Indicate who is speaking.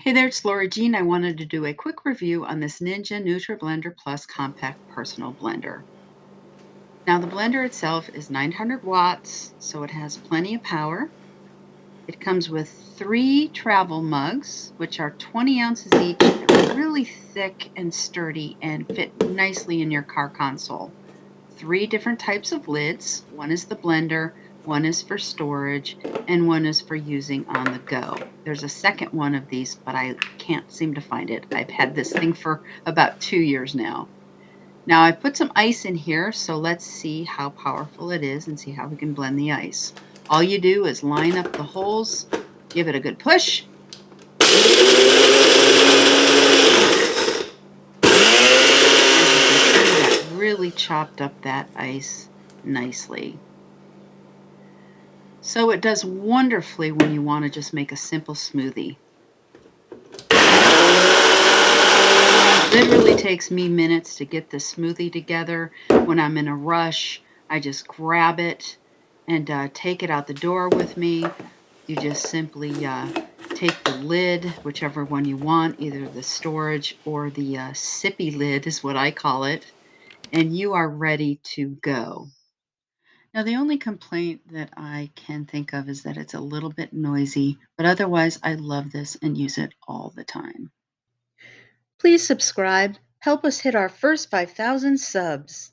Speaker 1: Hey there, it's Lori Jean. I wanted to do a quick review on this Ninja Nutri-Blender Plus Compact Personal Blender. Now, the blender itself is 900 watts, so it has plenty of power. It comes with 3 travel mugs, which are 20 ounces each. They're really thick and sturdy and fit nicely in your car console. 3 different types of lids. One is the blender, one is for storage, and one is for using on the go. There's a second one of these, but I can't seem to find it. I've had this thing for about 2 years now. Now I put some ice in here, so let's see how powerful it is and see how we can blend the ice. All you do is line up the holes, give it a good push. That really chopped up that ice nicely. So it does wonderfully when you want to just make a simple smoothie. Literally takes me minutes to get the smoothie together. When I'm in a rush, I just grab it and take it out the door with me. You just simply take the lid, whichever one you want, either the storage or the sippy lid is what I call it, and you are ready to go. Now, the only complaint that I can think of is that it's a little bit noisy, but otherwise, I love this and use it all the time. Please subscribe. Help us hit our first 5,000 subs.